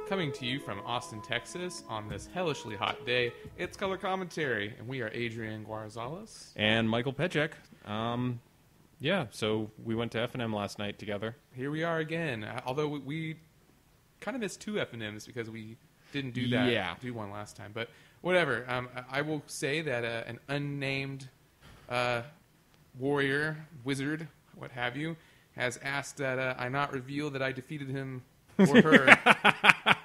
Coming to you from Austin, Texas, on this hellishly hot day, it's Color Commentary, and we are Adrian Guarzales. And Michael Pechek. Yeah, so we went to F&M last night together. Here we are again, although we kind of missed two F&Ms because we didn't do that. Yeah. Do one last time, but whatever. I will say that an unnamed warrior, wizard, what have you, has asked that I not reveal that I defeated him or her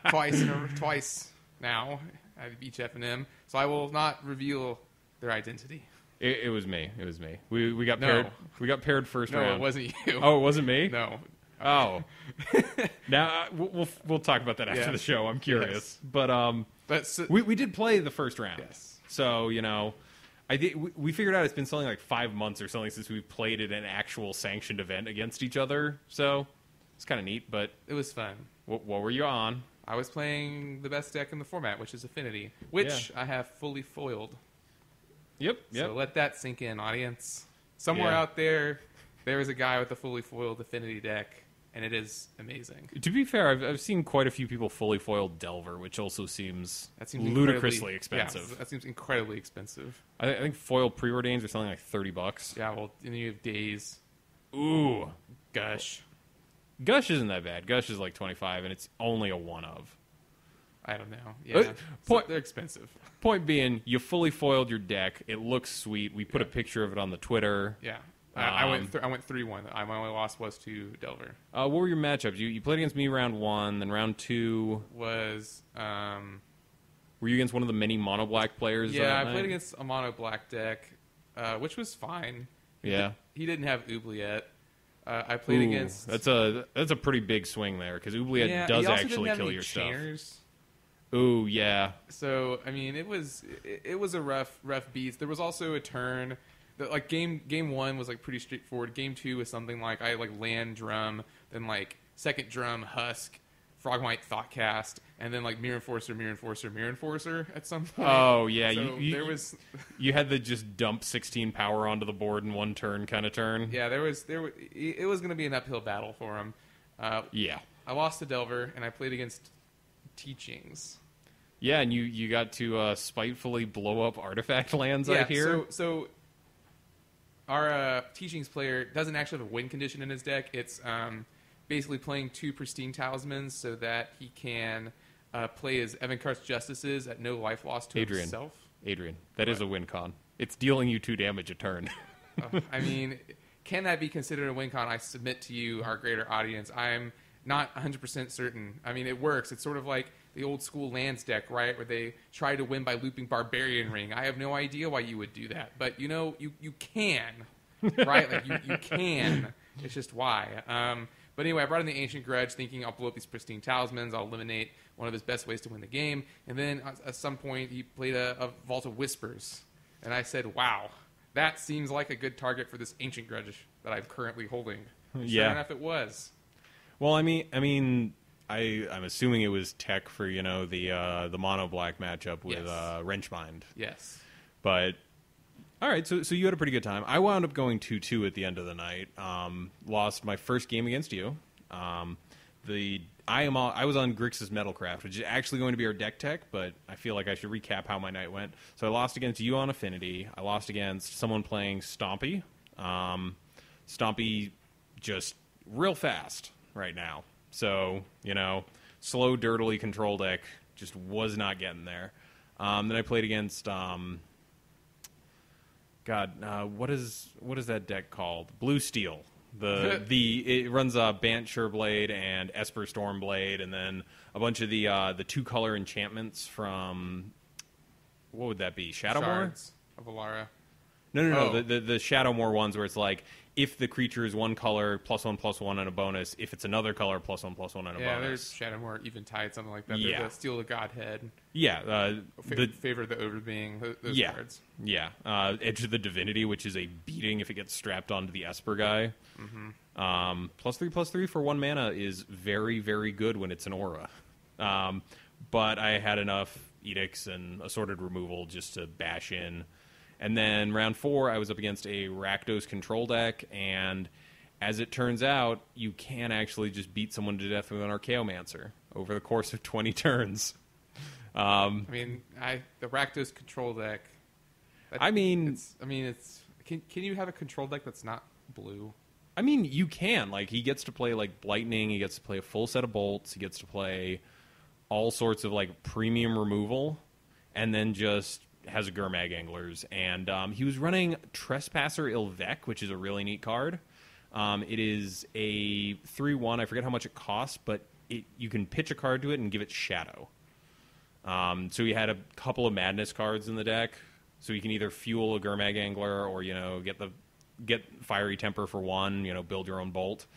twice now at each F&M, so I will not reveal their identity. It was me. It was me. We got paired. No. We got paired first round. No, it wasn't you. Oh, it wasn't me? No. Oh. Now we'll talk about that after the show. I'm curious, but we did play the first round. Yes. So I think we figured out it's been something like 5 months or something since we played at an actual sanctioned event against each other. So it's kind of neat, but it was fun. What were you on? I was playing the best deck in the format, which is Affinity, which I have fully foiled. Yep. So let that sink in, audience. Somewhere out there is a guy with a fully foiled Affinity deck, and it is amazing. To be fair, I've seen quite a few people fully foiled Delver, which also seems ludicrously expensive. Yeah, that seems incredibly expensive. I think foil preordains are selling like $30. Yeah, well, and you have Days. Ooh. Gush. Gush isn't that bad. Gush is like 25, and it's only a one of. I don't know. Yeah, they're expensive. Point being, you fully foiled your deck. It looks sweet. We put a picture of it on the Twitter. Yeah. I went 3-1. My only loss was to Delver. What were your matchups? You played against me round 1, then round 2 was. Were you against one of the many mono black players? Yeah, I played against a mono black deck, which was fine. Yeah, he didn't have Oubliette. I played against. That's a pretty big swing there because Oubliette does actually kill your stuff. Ooh, yeah. So I mean, it was a rough beat. There was also a turn. Like game 1 was like pretty straightforward. Game 2 was something like I like land drum, then like second drum husk, Frogmite Thoughtcast, and then like Mirror Enforcer at some point. Oh yeah, so you had to just dump 16 power onto the board in one turn kind of turn. Yeah, it was going to be an uphill battle for him. Yeah, I lost to Delver, and I played against Teachings. Yeah, and you got to spitefully blow up artifact lands. I hear. So our Teachings player doesn't actually have a win condition in his deck. It's basically playing 2 Pristine Talismans so that he can play his Evan Karth's Justices at no life loss to himself. Adrian, that is a win con. It's dealing you 2 damage a turn. I mean, can that be considered a win con? I submit to you, our greater audience. I'm not 100% certain. I mean, it works. It's sort of like the old school lands deck, right, where they try to win by looping Barbarian Ring. I have no idea why you would do that, but you can, right? Like you can. It's just why. But anyway, I brought in the Ancient Grudge thinking I'll blow up these Pristine Talismans, I'll eliminate one of his best ways to win the game, and then at some point he played a Vault of Whispers, and I said, wow, that seems like a good target for this Ancient Grudge that I'm currently holding. Sure enough, it was. Well, I mean, I'm assuming it was tech for the mono black matchup with Wrenchmind. Yes. But all right, so you had a pretty good time. I wound up going 2-2 at the end of the night. Lost my first game against you. I was on Grixis Metalcraft, which is actually going to be our deck tech, but I feel like I should recap how my night went. So I lost against you on Affinity. I lost against someone playing Stompy. Stompy just real fast right now. So, slow, dirtily control deck just was not getting there. Then I played against, what is that deck called? Blue Steel. It runs Bant Sureblade and Esper Stormblade, and then a bunch of the 2-color enchantments from, what would that be? Shadowmoor? Shards of Alara. No. The Shadowmoor ones where it's like, if the creature is 1 color, +1/+1 and a bonus. If it's another color, +1/+1 and a bonus. Yeah, there's Shadowmoor, Eventide, something like that. Yeah. The Steel of Godhead. Yeah. Favor of the Overbeing, those cards. Yeah. Edge of the Divinity, which is a beating if it gets strapped onto the Esper guy. Mm-hmm. +3/+3 for 1 mana is very, very good when it's an aura. But I had enough edicts and assorted removal just to bash in. And then round 4, I was up against a Rakdos control deck, and as it turns out, you can actually just beat someone to death with an Archaeomancer. over the course of 20 turns. I mean, the Rakdos control deck. Can you have a control deck that's not blue? I mean, you can. Like, he gets to play, like, Lightning. He gets to play a full set of Bolts. He gets to play all sorts of, like, premium removal. And then just has a Gurmag Anglers. And he was running Trespasser Ilvec, which is a really neat card. It is a 3/1. I forget how much it costs, but you can pitch a card to it and give it Shadow. So he had a couple of Madness cards in the deck. So you can either fuel a Gurmag Angler or, get Fiery Temper for 1, build your own Bolt.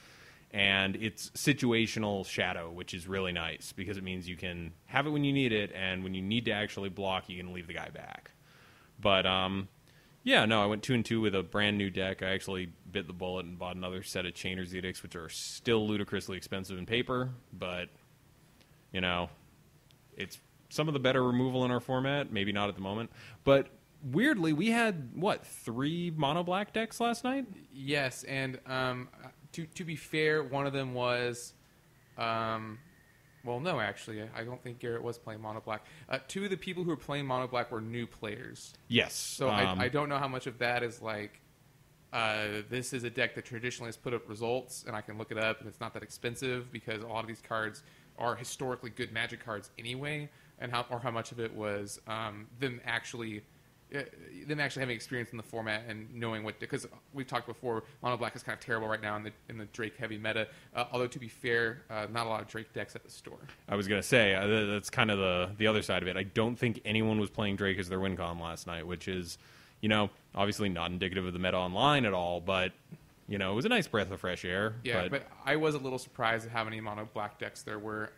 And it's situational Shadow, which is really nice because it means you can have it when you need it, and when you need to actually block, you can leave the guy back. But, I went 2-2 with a brand new deck. I actually bit the bullet and bought another set of Chainer's Edicts, which are still ludicrously expensive in paper, but, it's some of the better removal in our format. Maybe not at the moment. But weirdly, we had, 3 mono black decks last night? Yes, and to be fair, one of them was... no, actually, I don't think Garrett was playing mono black. 2 of the people who were playing mono black were new players. Yes. So I don't know how much of that is like, this is a deck that traditionally has put up results, and I can look it up, and it's not that expensive because a lot of these cards are historically good Magic cards anyway, and how much of it was them actually having experience in the format and knowing what, because we've talked before, mono black is kind of terrible right now in the Drake heavy meta. Although to be fair, not a lot of Drake decks at the store. I was gonna say that's kind of the other side of it. I don't think anyone was playing Drake as their win con last night, which is, obviously not indicative of the meta online at all. But it was a nice breath of fresh air. Yeah, but I was a little surprised at how many mono black decks there were.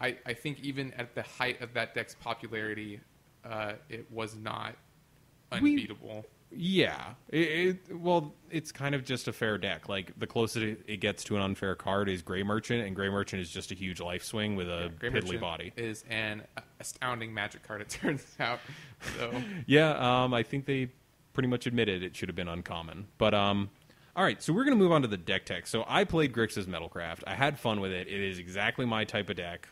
I think even at the height of that deck's popularity, it was not unbeatable. It's kind of just a fair deck. Like, the closest it gets to an unfair card is Grey Merchant, and Grey Merchant is just a huge life swing with a piddly body. Is an astounding Magic card, it turns out. So. I think they pretty much admitted it should have been uncommon. But, all right, so we're going to move on to the deck tech. So I played Grixis Metalcraft. I had fun with it. It is exactly my type of deck.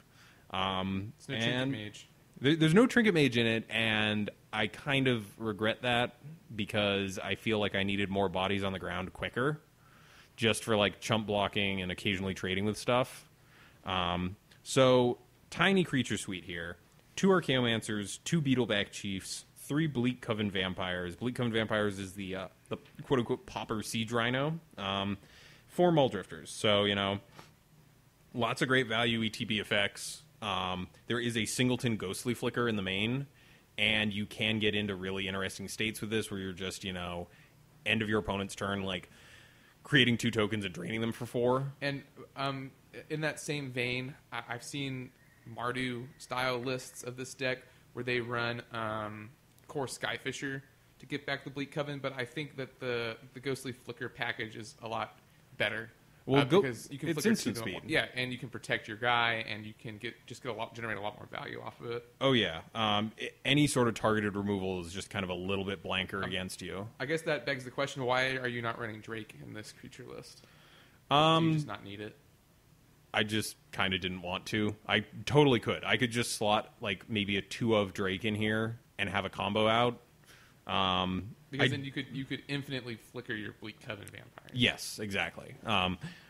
It's no Trinket Mage. There's no Trinket Mage in it, and I kind of regret that because I feel like I needed more bodies on the ground quicker, just for like chump blocking and occasionally trading with stuff. So tiny creature suite here: 2 Archaeomancers, 2 Beetleback Chiefs, 3 Bleak Coven Vampires. Bleak Coven Vampires is the quote unquote Pauper Siege Rhino. 4 Muldrifters. So lots of great value ETB effects. There is a singleton Ghostly Flicker in the main, and you can get into really interesting states with this where you're just, end of your opponent's turn, like, creating 2 tokens and draining them for 4. And in that same vein, I've seen Mardu-style lists of this deck where they run Core Skyfisher to get back the Bleak Coven, but I think that the Ghostly Flicker package is a lot better. Well, because you can it's instant speed. Yeah, and you can protect your guy, and you can generate a lot more value off of it. Oh yeah, any sort of targeted removal is just kind of a little bit blanker against you. I guess that begs the question: why are you not running Drake in this creature list? Do you just not need it? I just kind of didn't want to. I totally could. I could just slot like maybe a 2 of Drake in here and have a combo out. Because then you could infinitely flicker your Bleak Coven Vampire. Yes, exactly.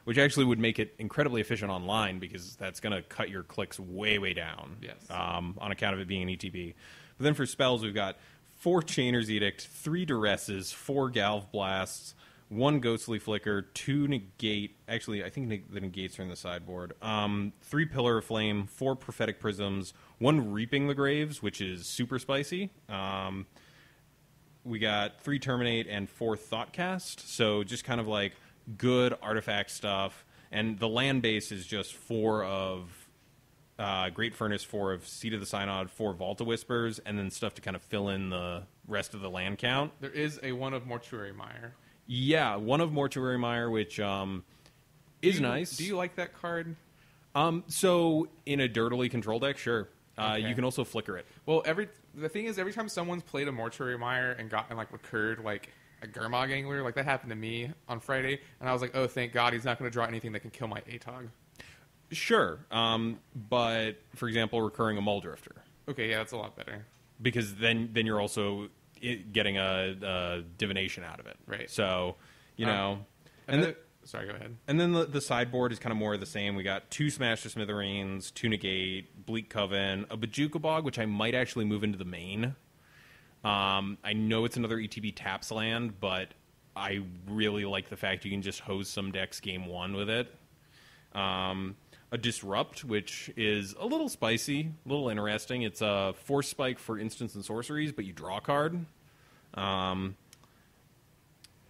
Which actually would make it incredibly efficient online because that's going to cut your clicks way, way down. Yes. On account of it being an ETB. But then for spells, we've got 4 Chainer's Edict, 3 Duresses, 4 Galv Blasts, 1 Ghostly Flicker, 2 Negate. Actually, I think the Negates are in the sideboard. 3 Pillar of Flame, 4 Prophetic Prisms, 1 Reaping the Graves, which is super spicy. We got 3 Terminate and 4 Thoughtcast, so just kind of like good artifact stuff. And the land base is just 4 of Great Furnace, 4 of Seat of the Synod, 4 Vault of Whispers, and then stuff to kind of fill in the rest of the land count. There is a 1 of Mortuary Mire. Yeah, 1 of Mortuary Mire, which is nice. Do you like that card? So in a dirtily control deck, sure. Okay. You can also flicker it. Well, the thing is, every time someone's played a Mortuary Mire and recurred like a Gurmag Angler, like that happened to me on Friday, and I was like, oh, thank God he's not going to draw anything that can kill my Atog. Sure. But, for example, recurring a Muldrifter. Okay, yeah, that's a lot better. Because then you're also getting a divination out of it. Right. So, you know... Sorry, go ahead. And then the sideboard is kind of more of the same. We got 2 Smash to Smithereens, 2 Negate, Bleak Coven, a Bojuka Bog, which I might actually move into the main. I know it's another ETB taps land, but I really like the fact you can just hose some decks game 1 with it. A Disrupt, which is a little spicy, a little interesting. It's a Force Spike for instants and sorceries, but you draw a card.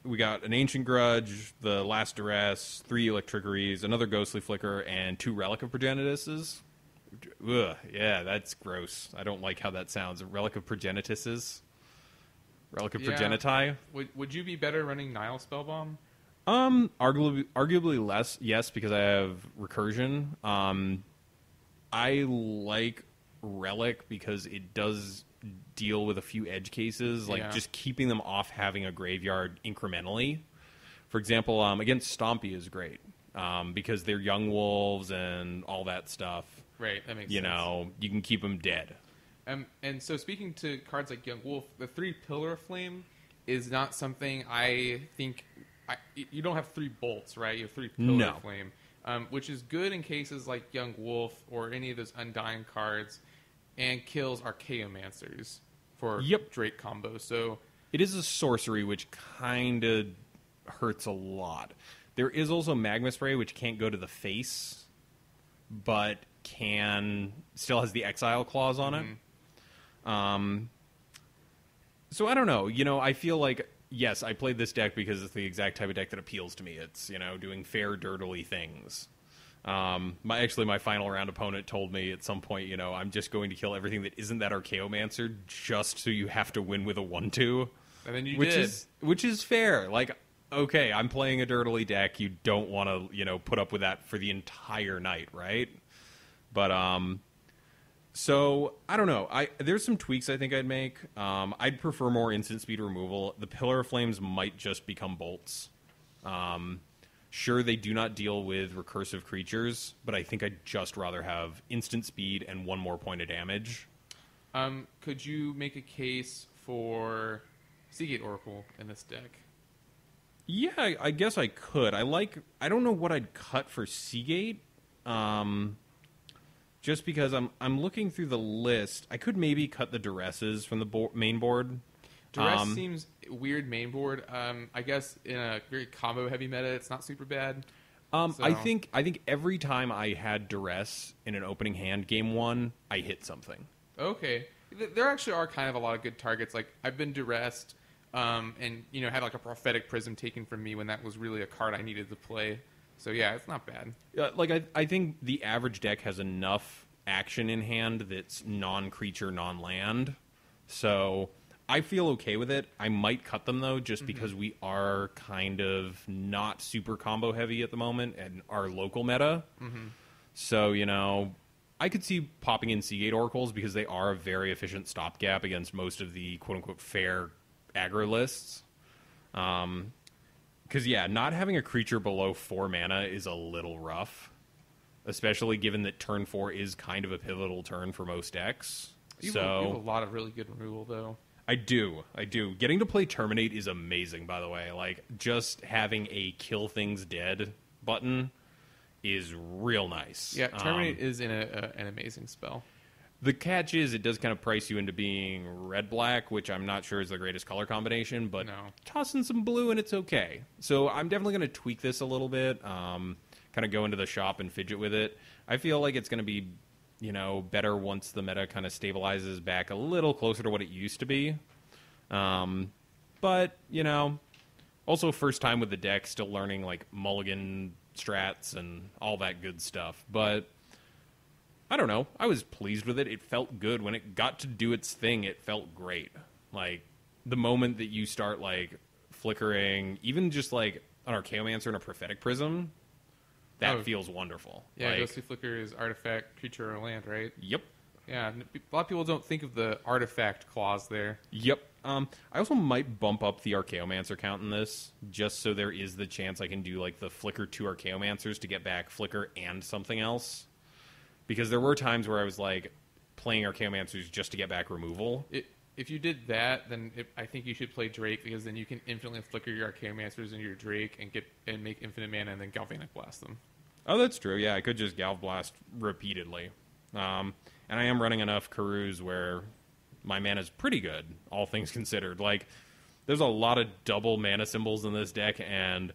We got an Ancient Grudge, the Last Duress, 3 Electrickeries, another Ghostly Flicker, and 2 Relic of Progenituses. Ugh, yeah, that's gross. I don't like how that sounds. Relic of Progenituses? Relic of Progeniti? Would you be better running Nile Spellbomb? Arguably less, yes, because I have Recursion. I like Relic because it does deal with a few edge cases, like just keeping them off having a graveyard incrementally. For example, against Stompy is great because they're young wolves and all that stuff. Right, that makes sense. You know, you can keep them dead. And so speaking to cards like Young Wolf, the 3 Pillar of Flame is not something I think... you don't have 3 bolts, right? You have 3 Pillar of Flame, which is good in cases like Young Wolf or any of those Undying cards, and kills Archaeomancers for Drake combos. So it is a sorcery, which kind of hurts a lot. There is also Magma Spray, which can't go to the face, but still has the exile clause on it. So I don't know. You know, I feel like, yes, I played this deck because it's the exact type of deck that appeals to me. It's, you know, doing fair, dirtily things. My final round opponent told me at some point, you know, I'm just going to kill everything that isn't that Archaeomancer just so you have to win with a 1/2. And then you which is fair. Like, okay, I'm playing a dirtily deck. You don't want to, you know, put up with that for the entire night, right? But so I don't know. There's some tweaks I think I'd make. I'd prefer more instant speed removal. The Pillar of Flames might just become bolts. Sure, they do not deal with recursive creatures, but I think I'd just rather have instant speed and 1 more point of damage. Could you make a case for Seagate Oracle in this deck? Yeah, I guess I could. I don't know what I'd cut for Seagate. Just because I'm looking through the list, I could maybe cut the Duresses from the main board. Duress seems weird main board. I guess in a very combo heavy meta, it's not super bad. I think every time I had Duress in an opening hand game 1, I hit something. Okay, there actually are kind of a lot of good targets. Like I've been Duressed, and you know had like a Prophetic Prism taken from me when that was really a card I needed to play. So yeah, it's not bad. I think the average deck has enough action in hand that's non-creature, non-land. So I feel okay with it. I might cut them, though, just because we are kind of not super combo heavy at the moment and our local meta. So, you know, I could see popping in Seagate Oracles because they are a very efficient stopgap against most of the quote-unquote fair aggro lists. Because, yeah, not having a creature below 4 mana is a little rough, especially given that turn 4 is kind of a pivotal turn for most decks. You have a lot of really good removal, though. I do. Getting to play Terminate is amazing, by the way. Like, just having a Kill Things Dead button is real nice. Yeah, Terminate is an amazing spell. The catch is it does kind of price you into being red-black, which I'm not sure is the greatest color combination, but toss in some blue and it's okay. So I'm definitely going to tweak this a little bit, kind of go into the shop and fidget with it. I feel like it's going to be, you know, better once the meta kind of stabilizes back a little closer to what it used to be. But, you know, also first time with the deck, still learning, like, mulligan strats and all that good stuff. But I don't know. I was pleased with it. It felt good. When it got to do its thing, it felt great. Like, the moment that you start, like, flickering, even just, like, an Archaeomancer and a Prophetic Prism, that feels wonderful. Yeah, like, Ghostly Flicker is artifact, creature, or land, right? Yep. Yeah, a lot of people don't think of the artifact clause there. Yep. I also might bump up the Archaeomancer count in this, just so there is the chance I can do like the Flicker 2 Archaeomancers to get back Flicker and something else. Because there were times where I was like playing Archaeomancers just to get back removal. If you did that, then I think you should play Drake, because then you can infinitely flicker your Archaeomancers into your Drake and make infinite mana and then Galvanic Blast them. Oh, that's true. Yeah, I could just Galv Blast repeatedly. And I am running enough Karus where my mana's pretty good, all things considered. Like, there's a lot of double mana symbols in this deck, and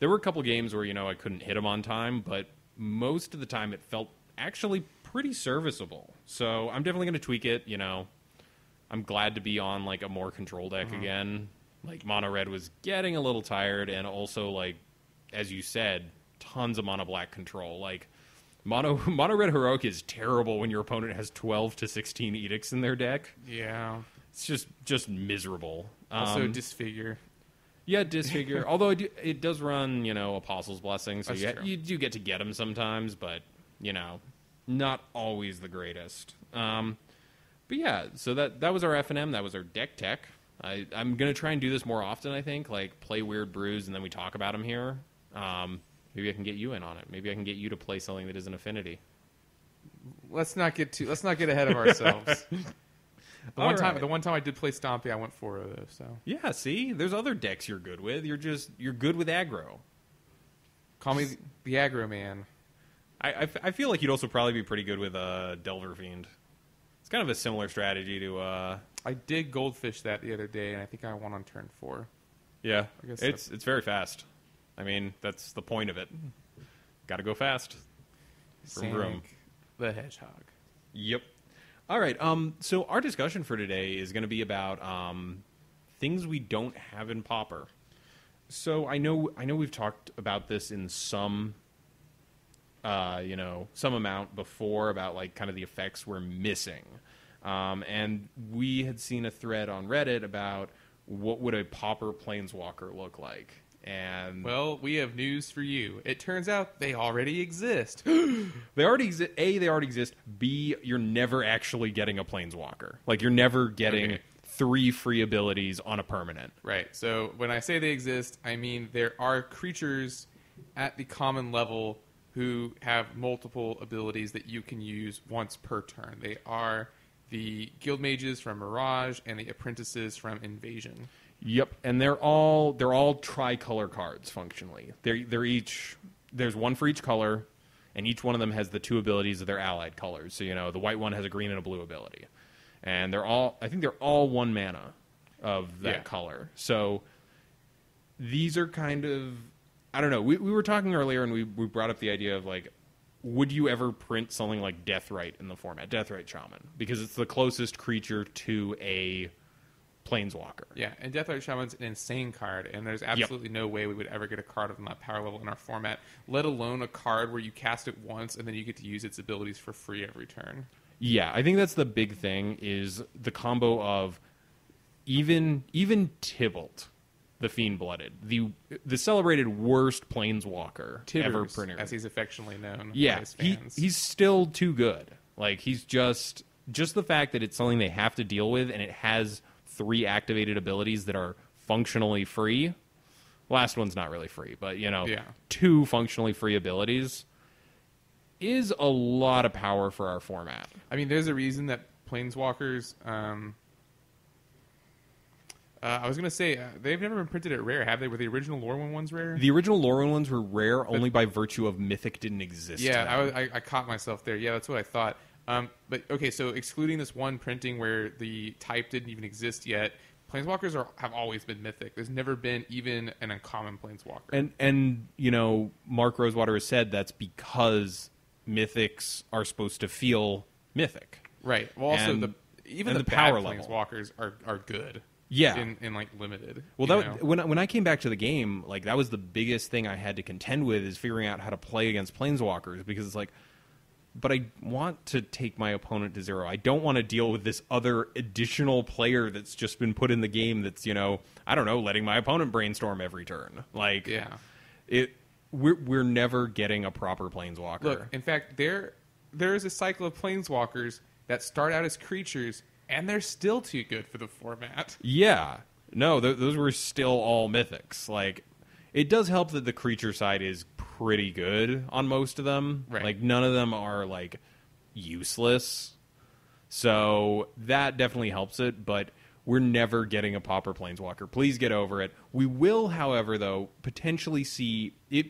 there were a couple games where, I couldn't hit them on time, but most of the time it felt actually pretty serviceable. So I'm definitely going to tweak it, I'm glad to be on, like, a more control deck again. Like, Mono Red was getting a little tired, and also, like, as you said, tons of Mono Black control. Like, Mono Red Heroic is terrible when your opponent has 12 to 16 Edicts in their deck. Yeah. It's just miserable. Also, Disfigure. Yeah, Disfigure. Although it does run, Apostle's Blessing, so you do get to get them sometimes, but, not always the greatest. But yeah, so that was our F&M. That was our deck tech. I'm going to try and do this more often, I think. Like, play Weird Brews, and then we talk about them here. Maybe I can get you in on it. Maybe I can get you to play something that isn't Affinity. Let's not get ahead of ourselves. The one time I did play Stompy, I went 4-0 though. So yeah, see, there's other decks you're good with. You're good with aggro. Call me the aggro man. I feel like you'd also probably be pretty good with Delver Fiend. It's kind of a similar strategy to. I did Goldfish that the other day, and I think I won on turn 4. Yeah, I guess it's very fast. I mean, that's the point of it. Got to go fast. Sonic the Hedgehog. Yep. All right. So our discussion for today is going to be about things we don't have in Pauper. So I know we've talked about this in some amount before about like kind of the effects we're missing. And we had seen a thread on Reddit about what would a Pauper Planeswalker look like. And well, we have news for you. It turns out they already exist. They already exist. A, they already exist. B, you're never actually getting a Planeswalker. Like, you're never getting 3 free abilities on a permanent. Right. So when I say they exist, I mean there are creatures at the common level who have multiple abilities that you can use once per turn. They are the Guild Mages from Mirage and the Apprentices from Invasion. Yep, and they're all tricolor cards functionally. They're each, there's one for each color, and each one of them has the 2 abilities of their allied colors. So the white one has a green and a blue ability, and I think they're all 1 mana of that color. So these are kind of, I don't know. We were talking earlier, and we brought up the idea of like, would you ever print something like Deathrite in the format, Deathrite Shaman, because it's the closest creature to a Planeswalker. Yeah, and Deathrite Shaman's an insane card, and there's absolutely no way we would ever get a card of that power level in our format, let alone a card where you cast it once and then you get to use its abilities for free every turn. Yeah, I think that's the big thing, is the combo of even Tybalt, the Fiend-Blooded, the celebrated worst Planeswalker Tibbers, ever printed, as he's affectionately known. Yeah, by his fans. He's still too good. Like, he's just the fact that it's something they have to deal with, and it has 3 activated abilities that are functionally free. Last one's not really free, but 2 functionally free abilities is a lot of power for our format. I mean, there's a reason that Planeswalkers, I was going to say, they've never been printed at rare, have they? Were the original Lorwyn ones rare? The original Lorwyn ones were rare only by virtue of Mythic didn't exist. Yeah, I caught myself there. Yeah, that's what I thought. But okay, so excluding this one printing where the type didn't even exist yet, Planeswalkers have always been Mythic. There's never been even an uncommon Planeswalker. And Mark Rosewater has said that's because Mythics are supposed to feel Mythic. Right. Well, also the power level Planeswalkers are good. Yeah. In like limited. Well, when I came back to the game, like, that was the biggest thing I had to contend with, is figuring out how to play against Planeswalkers, because it's like, but I want to take my opponent to 0. I don't want to deal with this other additional player that's just been put in the game that's, I don't know, letting my opponent brainstorm every turn. Like, we're never getting a proper Planeswalker. Look, in fact, there is a cycle of Planeswalkers that start out as creatures, and they're still too good for the format. Yeah. No, those were still all mythics. Like, it does help that the creature side is pretty good on most of them. Right. Like, none of them are, like, useless. So that definitely helps it, but we're never getting a Pauper Planeswalker. Please get over it. We will, however, though, potentially see it.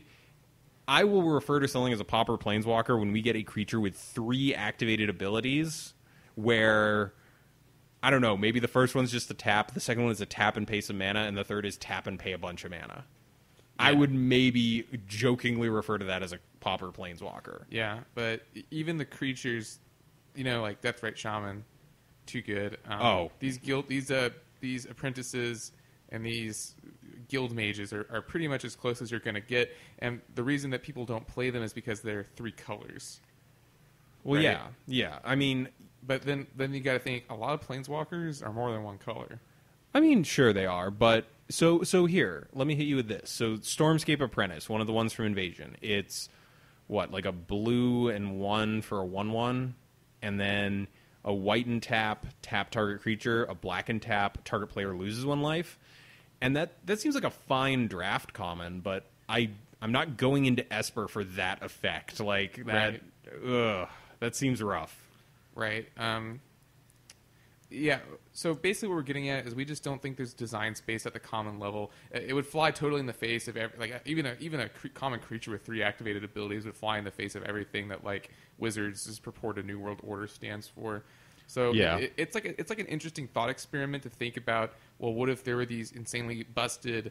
I will refer to something as a Pauper Planeswalker when we get a creature with 3 activated abilities where, I don't know, maybe the first one's just a tap, the second one is a tap and pay some mana, and the third is tap and pay a bunch of mana. Yeah. I would maybe jokingly refer to that as a Pauper Planeswalker. Yeah, but even the creatures, like Deathrite Shaman, too good. These apprentices and these guild mages are pretty much as close as you're going to get, and the reason that people don't play them is because they're 3 colors. Well, right? Yeah. I mean, but then you got to think a lot of planeswalkers are more than 1 color. I mean, sure they are, but so here, let me hit you with this. So Stormscape Apprentice, one of the ones from Invasion, it's like a blue and 1 for a 1/1, and then a white and tap target creature, a black and tap target player loses 1 life. And that seems like a fine draft common, but I'm not going into Esper for that effect. Like that, right. That seems rough. Right. Yeah. So basically, what we're getting at is we just don't think there's design space at the common level. It would fly totally in the face of even a common creature with 3 activated abilities would fly in the face of everything that like Wizards' purported New World Order stands for. So yeah. It's like an interesting thought experiment to think about. Well, what if there were these insanely busted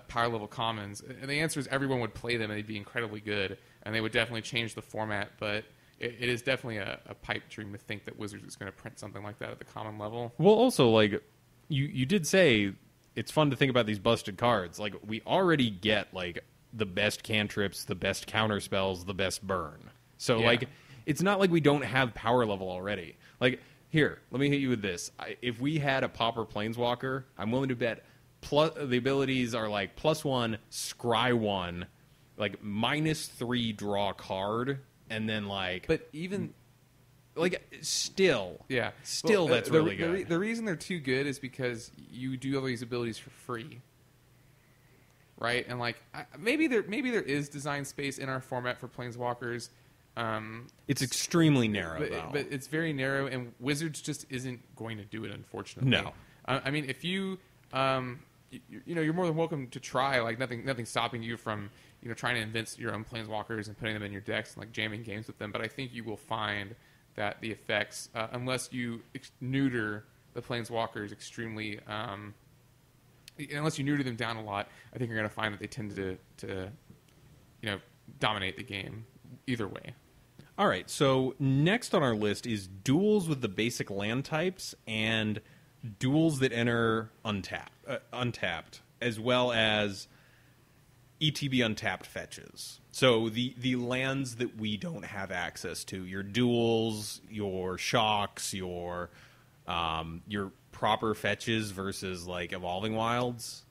power level commons? And the answer is everyone would play them and they'd be incredibly good, and they would definitely change the format. But it is definitely a pipe dream to think that Wizards is going to print something like that at the common level. Well, also, like you did say, it's fun to think about these busted cards. Like, we already get like the best cantrips, the best counter spells, the best burn. So like, it's not like we don't have power level already. Like, here, let me hit you with this. If we had a Pauper Planeswalker, I'm willing to bet the abilities are like +1, scry 1, like -3 draw card, and then like. But even. Like, still. Yeah. That's really good. The reason they're too good is because you do all these abilities for free. Right? And like, maybe there is design space in our format for Planeswalkers. It's extremely narrow, though. But it's very narrow, and Wizards just isn't going to do it, unfortunately. No. I mean, if you, you're more than welcome to try. Like, nothing's stopping you from, trying to invent your own Planeswalkers and putting them in your decks and like jamming games with them. But I think you will find that the effects, unless you neuter the Planeswalkers extremely, unless you neuter them down a lot, I think you're going to find that they tend to dominate the game either way. All right, so next on our list is duels with the basic land types and duels that enter untapped, as well as ETB untapped fetches. So the lands that we don't have access to, your duels, your shocks, your proper fetches versus like evolving wilds.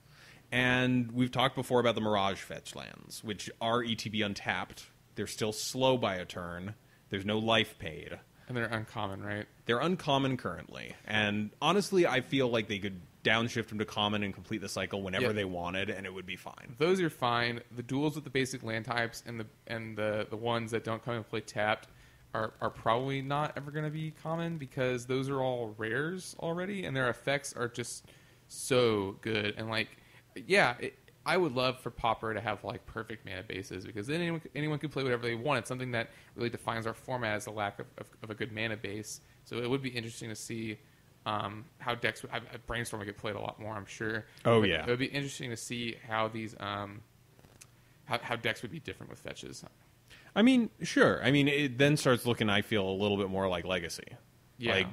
And we've talked before about the Mirage fetch lands, which are ETB untapped. They're still slow by a turn. There's no life paid. And they're uncommon, right? They're uncommon currently. And honestly, I feel like they could downshift them to common and complete the cycle whenever they wanted, and it would be fine. Those are fine. The duels with the basic land types and the ones that don't come and play tapped are probably not ever going to be common, because those are all rares already, and their effects are just so good. And like, I would love for Pauper to have like perfect mana bases, because then anyone can play whatever they want. It's something that really defines our format as the lack of a good mana base. So it would be interesting to see how decks. Brainstorm would get played a lot more, I'm sure. Oh, yeah. It would be interesting to see how these how decks would be different with fetches. I mean, sure. I mean, it then starts looking, I feel, a little bit more like Legacy. Yeah. Like,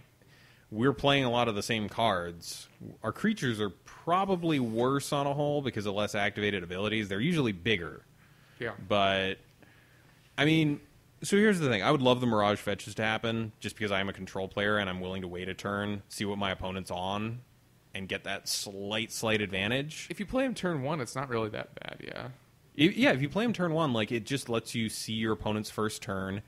we're playing a lot of the same cards. Our creatures are probably worse on a whole because of less activated abilities. They're usually bigger. Yeah. But, I mean, so here's the thing. I would love the Mirage fetches to happen just because I'm a control player and I'm willing to wait a turn, see what my opponent's on, and get that slight advantage. If you play him turn 1, it's not really that bad, yeah. If you play him turn 1, like, it just lets you see your opponent's first turn.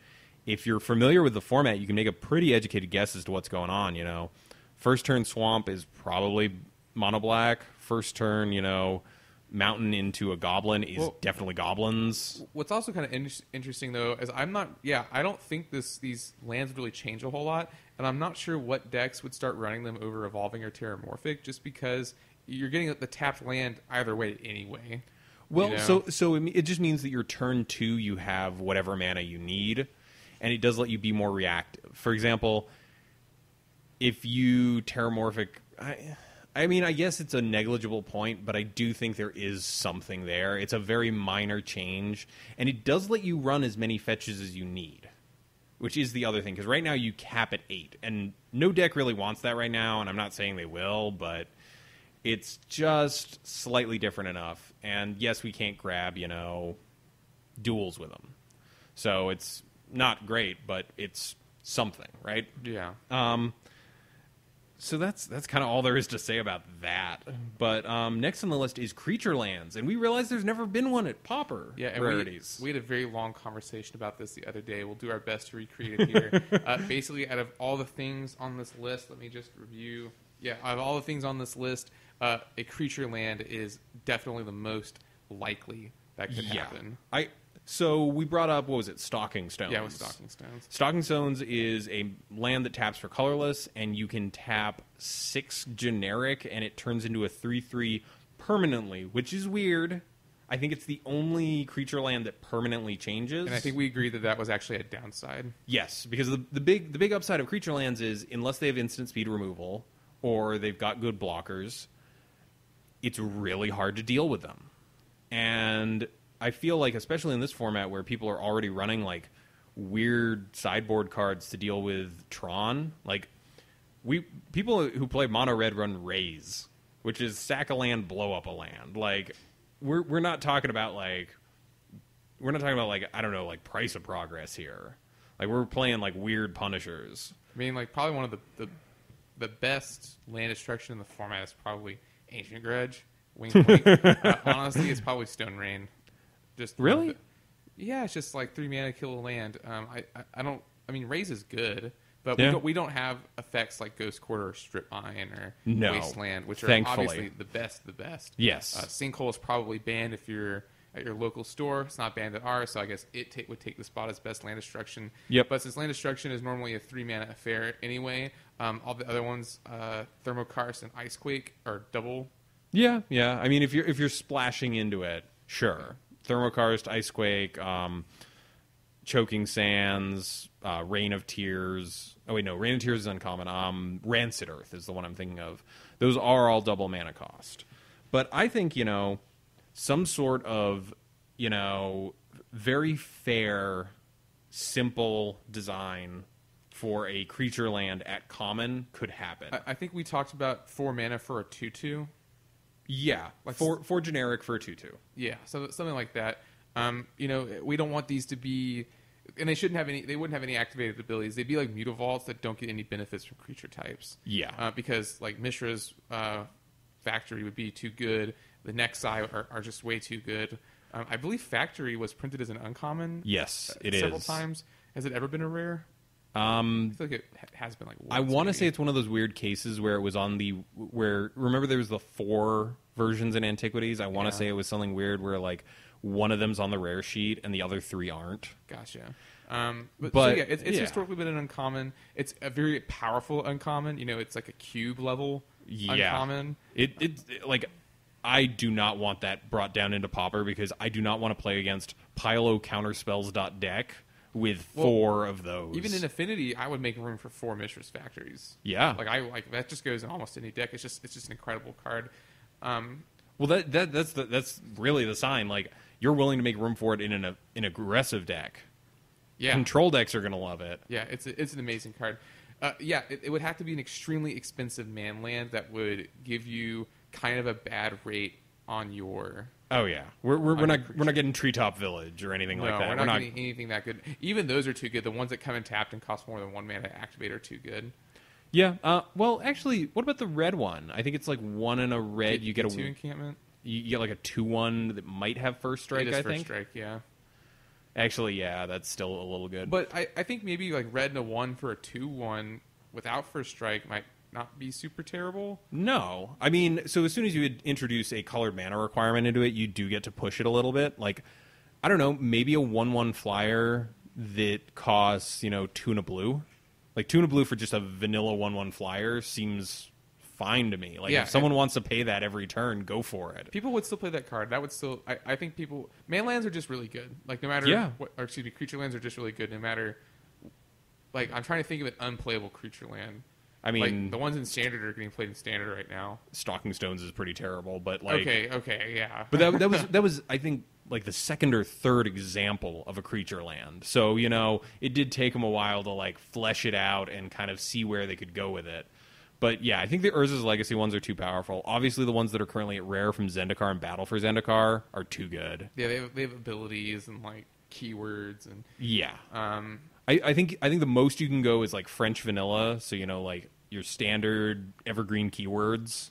if you're familiar with the format, you can make a pretty educated guess as to what's going on, you know. First turn swamp is probably mono black. First turn, you know, mountain into a goblin is definitely goblins. What's also kind of interesting, though, is I don't think these lands really change a whole lot, and I'm not sure what decks would start running them over Evolving or Terramorphic, just because you're getting the tapped land either way anyway. Well, you know? so it just means that your turn 2 you have whatever mana you need, and it does let you be more reactive. For example, if you Terramorphic... I mean, I guess it's a negligible point, but I do think there is something there. It's a very minor change, and it does let you run as many fetches as you need, which is the other thing, because right now you cap at 8, and no deck really wants that right now, and I'm not saying they will, but it's just slightly different enough. And yes, we can't grab, you know, duels with them. So it's not great, but it's something, right? Yeah. So that's kind of all there is to say about that. But next on the list is creature lands, and we realized there's never been one at Pauper. Yeah, and rarities. We had a very long conversation about this the other day. We'll do our best to recreate it here. Basically, out of all the things on this list, let me just review. Yeah, out of all the things on this list, a creature land is definitely the most likely that could happen. So we brought up, what was it, Stalking Stones? Yeah, with Stalking Stones. Stalking Stones is a land that taps for colorless, and you can tap 6 generic, and it turns into a 3/3 permanently, which is weird. I think it's the only creature land that permanently changes. And I think we agreed that was actually a downside. Yes, because the big upside of creature lands is, unless they have instant speed removal, or they've got good blockers, it's really hard to deal with them. And I feel like, especially in this format where people are already running like weird sideboard cards to deal with Tron, like people who play mono red run Raise, which is sack a land, blow up a land. Like we're not talking about like I don't know, like Price of Progress here. Like we're playing like weird punishers. I mean, like probably one of the best land destruction in the format is probably Ancient Grudge. Wink, wink. Honestly, it's probably Stone Rain. Just really? Yeah, it's just like 3 mana kill a land. I mean, Raise is good, but we don't have effects like Ghost Quarter or Strip Mine or Wasteland, which are obviously the best. Yes. Sinkhole is probably banned if you're at your local store. It's not banned at ours, so I guess it would take the spot as best land destruction. Yep. But since land destruction is normally a 3 mana affair anyway, all the other ones, Thermokarst and Icequake, are double. Yeah. I mean, if you're splashing into it, sure. Thermokarst, Icequake, Choking Sands, Rain of Tears. Oh, wait, no. Rain of Tears is uncommon. Rancid Earth is the one I'm thinking of. Those are all double mana cost. But I think, you know, some sort of, you know, very fair, simple design for a creature land at common could happen. I think we talked about 4 mana for a 2/2. Yeah, like four generic for a 2/2. Yeah, so something like that. You know, we don't want these to be, and they shouldn't have any. They wouldn't have any activated abilities. They'd be like Mutavaults that don't get any benefits from creature types. Yeah, because like Mishra's Factory would be too good. The Nexi are just way too good. I believe Factory was printed as an uncommon. Yes, it several is. times. Has it ever been a rare? I feel like it has been like once, I want to say it's one of those weird cases where it was on remember there was the 4 versions in Antiquities. I want to say it was something weird where like one of them's on the rare sheet and the other 3 aren't. Gotcha. But it's historically been an uncommon. It's a very powerful uncommon. You know, it's like a cube level uncommon. It like I do not want that brought down into Pauper because I do not want to play against Pylo Counterspells.deck with 4 of those. Even in Affinity, I would make room for 4 Mishra's Factories. Yeah, like that just goes in almost any deck. It's just an incredible card. Well, that's really the sign. Like you're willing to make room for it in an aggressive deck. Yeah, control decks are gonna love it. Yeah, it's an amazing card. It would have to be an extremely expensive man land that would give you kind of a bad rate on your. Oh yeah, we're not getting Treetop Village or anything like that. We're not getting anything that good. Even those are too good. The ones that come in tapped and cost more than 1 mana to activate are too good. Yeah. Well, actually, what about the red one? I think it's like 1 and a red. You get a 2 encampment. You get like a 2/1 that might have first strike. It is I first think. Strike. Yeah. Actually, yeah, that's still a little good. But I think maybe like red and a 1 for a 2/1 without first strike might not be super terrible. No. I mean, so as soon as you introduce a colored mana requirement into it, you do get to push it a little bit. Like, I don't know, maybe a 1/1 flyer that costs, 2 and a blue. Like, 2 and a blue for just a vanilla 1/1 flyer seems fine to me. Like, if someone wants to pay that every turn, go for it. People would still play that card. That would still... I think people... Man lands are just really good. Like, no matter... what, or excuse me, creature lands are just really good no matter... Like, I'm trying to think of an unplayable creature land. I mean... Like, the ones in Standard are getting played in Standard right now. Stalking Stones is pretty terrible, but like... Okay, yeah. But that was, I think, like the second or third example of a creature land. So, it did take them a while to, like, flesh it out and kind of see where they could go with it. But yeah, I think the Urza's Legacy ones are too powerful. Obviously, the ones that are currently at rare from Zendikar and Battle for Zendikar are too good. Yeah, they have abilities and like keywords and yeah. I think the most you can go is like French vanilla. So like your standard evergreen keywords,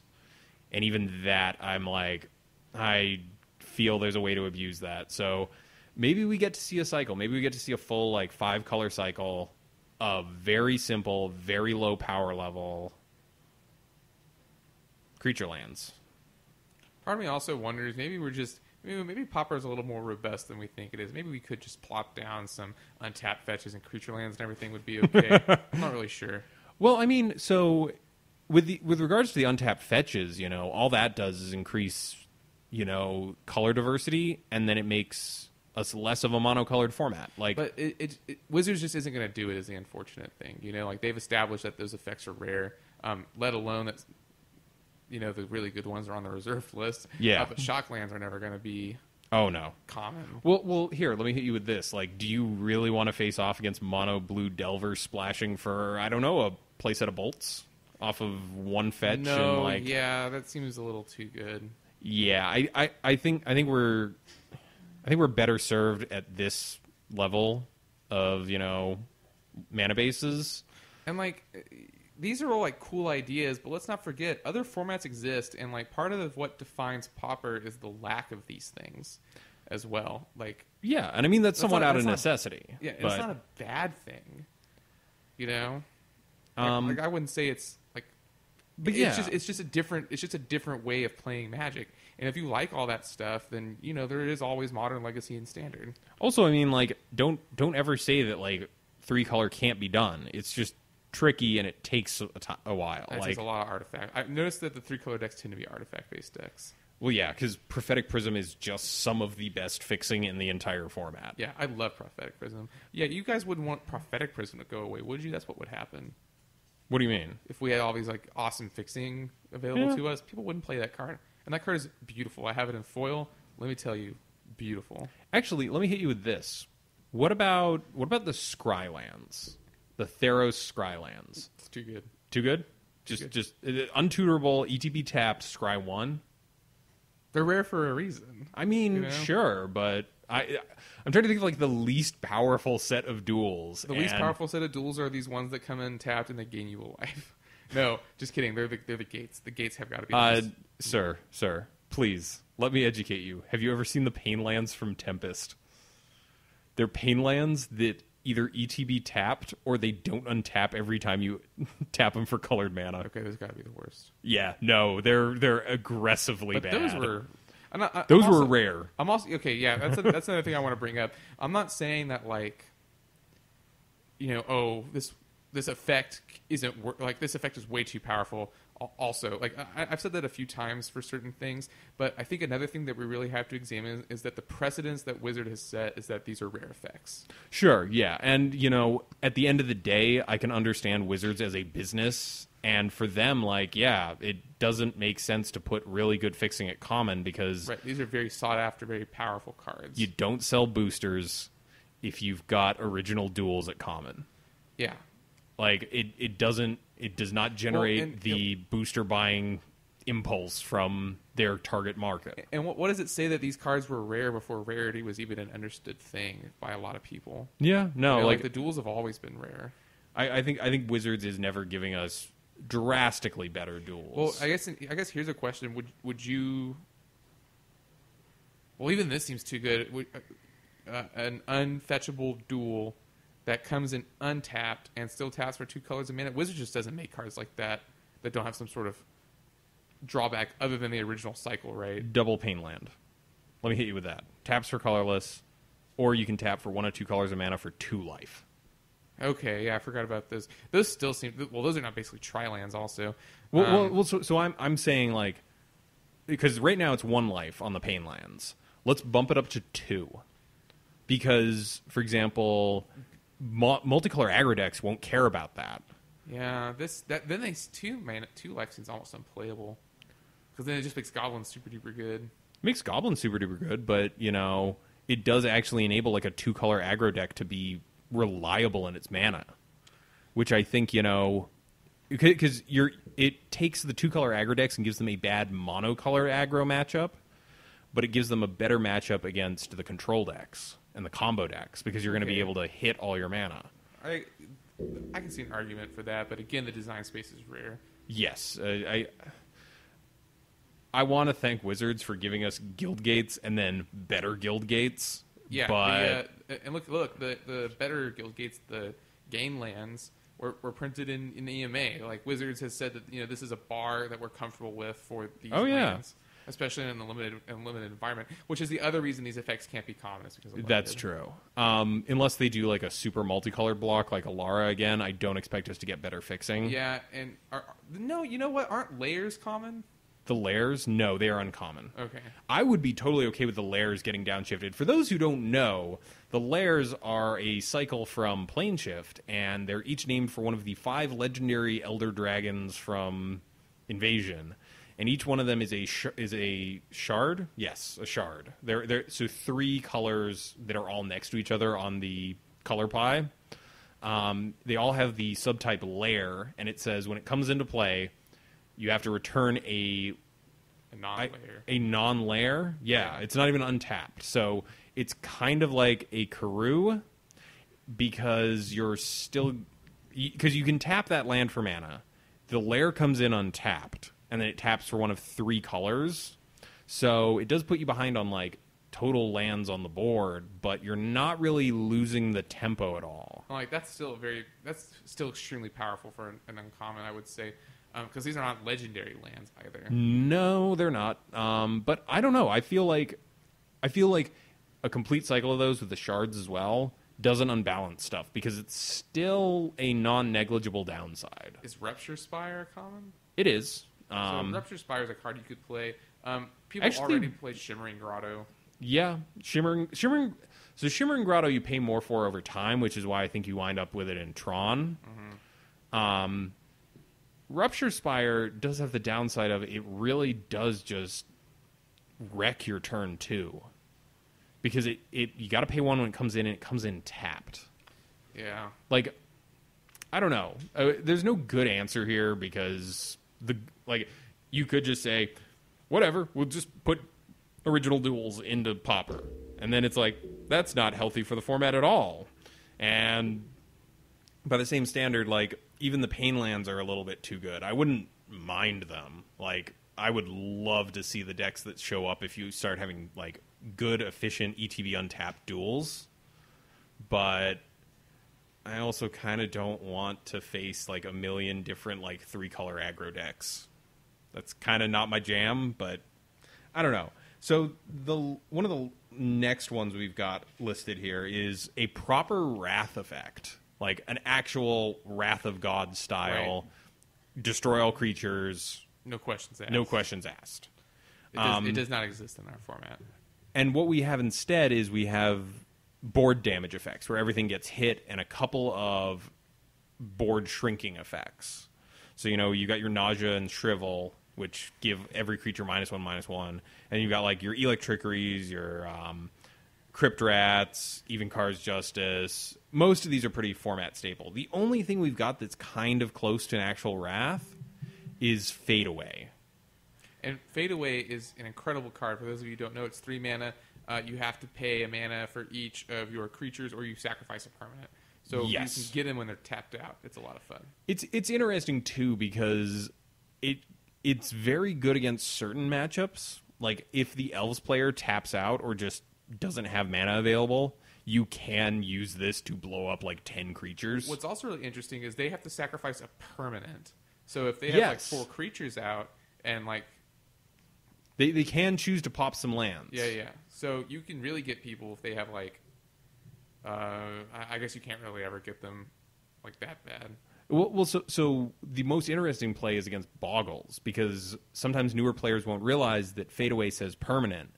and even that I'm like I feel there's a way to abuse that. So maybe we get to see a cycle. Maybe we get to see a full like 5-color cycle of very simple, very low power level creature lands. Part of me also wonders, maybe Pauper's a little more robust than we think it is. Maybe we could just plop down some untapped fetches and creature lands and everything would be okay. I'm not really sure. Well, I mean, so with regards to the untapped fetches, all that does is increase, color diversity, and then it makes us less of a monocolored format. Like, but Wizards just isn't going to do it, is the unfortunate thing. Like they've established that those effects are rare, let alone that the really good ones are on the reserve list. Yeah. But shock lands are never going to be common. Well, here, let me hit you with this. Like, do you really want to face off against mono blue Delver splashing for, I don't know, a playset of bolts off of one fetch? No, and yeah, that seems a little too good. Yeah, I think we're better served at this level of, mana bases. And like these are all like cool ideas, but let's not forget other formats exist, and like part of what defines Pauper is the lack of these things as well. Like, yeah, and I mean that's somewhat out of necessity. Yeah, but it's not a bad thing, Like I wouldn't say it's like, but it's just a different way of playing Magic. And if you like all that stuff, then there is always Modern, Legacy, and Standard. Also, I mean, like don't ever say that like 3-color can't be done. It's just tricky and it takes a while. It takes a lot of artifact. I've noticed that the 3-color decks tend to be artifact-based decks. Well, yeah, because Prophetic Prism is just some of the best fixing in the entire format. Yeah, I love Prophetic Prism. Yeah, you guys wouldn't want Prophetic Prism to go away, would you? That's what would happen. What do you mean? If we had all these like awesome fixing available to us, people wouldn't play that card. And that card is beautiful. I have it in foil. Let me tell you, beautiful. Actually, let me hit you with this. What about the Scrylands? The Theros Scrylands. It's too good. Too good? Just untutorable, ETB tapped, Scry 1? They're rare for a reason. I mean, sure, but I'm trying to think of like the least powerful set of duels. The least powerful set of duels are these ones that come in tapped and they gain you a life. No, just kidding. They're the gates. The gates have got to be. Sir, please let me educate you. Have you ever seen the pain lands from Tempest? They're pain lands that either ETB tapped or they don't untap every time you tap them for colored mana. Okay, those got to be the worst. Yeah, no, they're aggressively bad. Those were. Those were rare. I'm also okay. Yeah, that's another thing I want to bring up. I'm not saying that like, this effect isn't like this effect is way too powerful. Also, like I've said that a few times for certain things, but I think another thing that we really have to examine is that the precedence that Wizard has set is that these are rare effects. Sure, yeah, and at the end of the day, I can understand Wizards as a business, and for them, like, yeah, it doesn't make sense to put really good fixing at common because these are very sought after, very powerful cards. You don't sell boosters if you've got original duels at common. Yeah. Like, it does not generate the booster buying impulse from their target market. And what does it say that these cards were rare before rarity was even an understood thing by a lot of people? Yeah, no. Like the duels have always been rare. I think Wizards is never giving us drastically better duels. Well, I guess here's a question. Would you... Well, even this seems too good. an unfetchable duel that comes in untapped and still taps for 2 colors of mana. Wizards just doesn't make cards like that don't have some sort of drawback other than the original cycle, right? Double Pain Land. Let me hit you with that. Taps for colorless, or you can tap for 1 or 2 colors of mana for 2 life. Okay, yeah, I forgot about those. Those still seem... Well, those are not basically tri-lands also. So I'm saying, like... Because right now it's 1 life on the Pain Lands. Let's bump it up to 2. Because, for example, multicolor aggro decks won't care about that. Yeah, then they 2 life seems almost unplayable. Because then it just makes goblins super duper good. It makes goblins super duper good, but, it does actually enable like a 2-color aggro deck to be reliable in its mana. Which I think, because it takes the 2-color aggro decks and gives them a bad monocolor aggro matchup, but it gives them a better matchup against the control decks and the combo decks because you're going to be able to hit all your mana. I can see an argument for that, but again, the design space is rare. Yes, I want to thank Wizards for giving us guild gates and then better guild gates. Yeah, but and look, the better guild gates, the gain lands were printed in EMA. Like Wizards has said that this is a bar that we're comfortable with for these lands. Especially in a limited environment, which is the other reason these effects can't be common. Is because of that's true. Unless they do like a super multicolored block like Alara again, I don't expect us to get better fixing. Yeah, and no, you know what? Aren't layers common? The layers? No, they are uncommon. Okay. I would be totally okay with the layers getting downshifted. For those who don't know, the layers are a cycle from Planeshift, and they're each named for one of the 5 legendary Elder Dragons from Invasion. And each one of them is a shard. Yes, a shard. So 3 colors that are all next to each other on the color pie. They all have the subtype layer, and it says when it comes into play, you have to return a non-layer. A non-layer. Yeah, it's not even untapped. So it's kind of like a Karoo because you can tap that land for mana. The layer comes in untapped. And then it taps for one of 3 colors. So it does put you behind on, like, total lands on the board, but you're not really losing the tempo at all. Like, that's still extremely powerful for an uncommon, I would say. Because these are not legendary lands either. No, they're not. But I don't know. I feel like a complete cycle of those with the shards as well doesn't unbalance stuff because it's still a non-negligible downside. Is Rupture Spire common? It is. So Rupture Spire is a card you could play. People already play Shimmering Grotto. Yeah, Shimmering. So Shimmering Grotto you pay more for over time, which is why I think you wind up with it in Tron. Mm-hmm. Rupture Spire does have the downside of it really does just wreck your turn too, because you got to pay 1 when it comes in, and it comes in tapped. Yeah, like I don't know. There's no good answer here because. You could just say, whatever, we'll just put original duels into Pauper. And then it's like, that's not healthy for the format at all. And by the same standard, like, even the Pain Lands are a little bit too good. I wouldn't mind them. Like, I would love to see the decks that show up if you start having, like, good, efficient ETB untapped duels. But I also kind of don't want to face like a million different like 3-color aggro decks. That's kind of not my jam, but I don't know. So one of the next ones we've got listed here is a proper Wrath effect, like an actual Wrath of God style, destroy all creatures. No questions asked. No questions asked. It does not exist in our format. And what we have instead is we have board damage effects where everything gets hit and a couple of board shrinking effects. So, you got your Nausea and Shrivel, which give every creature -1/-1. And you got like your Electrickeries, your Crypt Rats, even Car's Justice. Most of these are pretty format staple. The only thing we've got that's kind of close to an actual Wrath is Fade Away. And Fade Away is an incredible card. For those of you who don't know, it's 3 mana. You have to pay a mana for each of your creatures, or you sacrifice a permanent. So you can get them when they're tapped out. It's a lot of fun. It's interesting, too, because it's very good against certain matchups. Like, if the Elves player taps out or just doesn't have mana available, you can use this to blow up like 10 creatures. What's also really interesting is they have to sacrifice a permanent. So if they have like 4 creatures out and like they can choose to pop some lands. Yeah. So you can really get people if they have like I guess you can't really ever get them like that bad. Well, so the most interesting play is against Boggles, because sometimes newer players won't realize that Fade Away says permanent,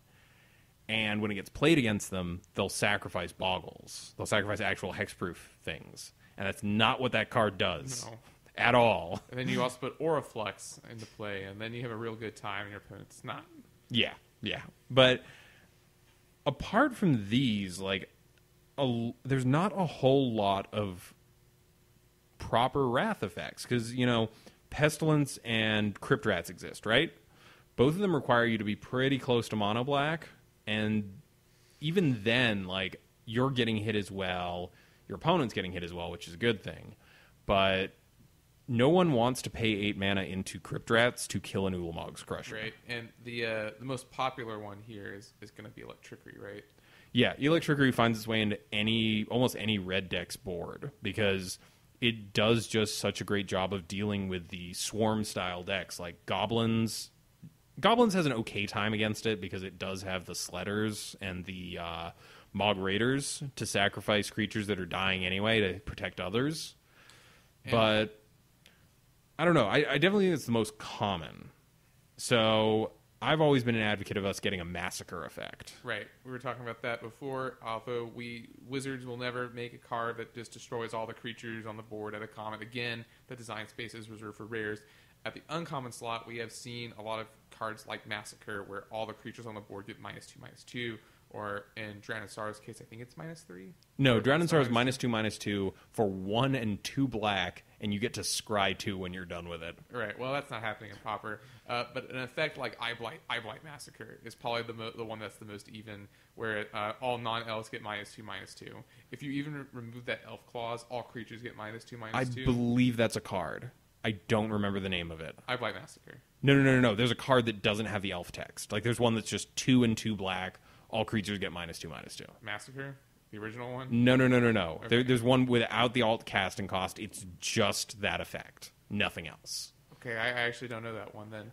and when it gets played against them, they'll sacrifice Boggles. They'll sacrifice actual hexproof things, and that's not what that card does at all. And then you also put Auraflux into play, and then you have a real good time, and your opponent's not. Yeah. But apart from these, like, there's not a whole lot of proper Wrath effects, because, you know, Pestilence and Crypt Rats exist, right? Both of them require you to be pretty close to mono black, and even then, like, you're getting hit as well, your opponent's getting hit as well, which is a good thing, but no one wants to pay 8 mana into Crypt Rats to kill an Ulamog's Crusher. Right, and the most popular one here is going to be Electrickery, right? Yeah, Electrickery finds its way into almost any red deck's board, because it does just such a great job of dealing with the swarm-style decks. Like Goblins has an okay time against it, because it does have the Sledders and the Mog Raiders to sacrifice creatures that are dying anyway to protect others. Yeah. But I don't know. I definitely think it's the most common. So I've always been an advocate of us getting a Massacre effect. Right. We were talking about that before. Although Wizards will never make a card that just destroys all the creatures on the board at a common. Again, the design space is reserved for rares. At the uncommon slot, we have seen a lot of cards like Massacre, where all the creatures on the board get -2/-2, or in Drowned Sorrow's case, I think it's -3. No, Drowned Sorrow is -2/-2 for 1 and 2 black, and you get to scry 2 when you're done with it. Right. Well, that's not happening in Pauper. But an effect like Eye Blight Massacre is probably the one that's the most even, where all non-elves get -2/-2. If you even remove that elf clause, all creatures get -2/-2. I believe that's a card. I don't remember the name of it. Eye Blight Massacre. No. There's a card that doesn't have the elf text. Like, there's one that's just 2 and 2 black. All creatures get -2/-2. Massacre? The original one? No. Okay. There's one without the alt casting cost. It's just that effect. Nothing else. Okay, I actually don't know that one then.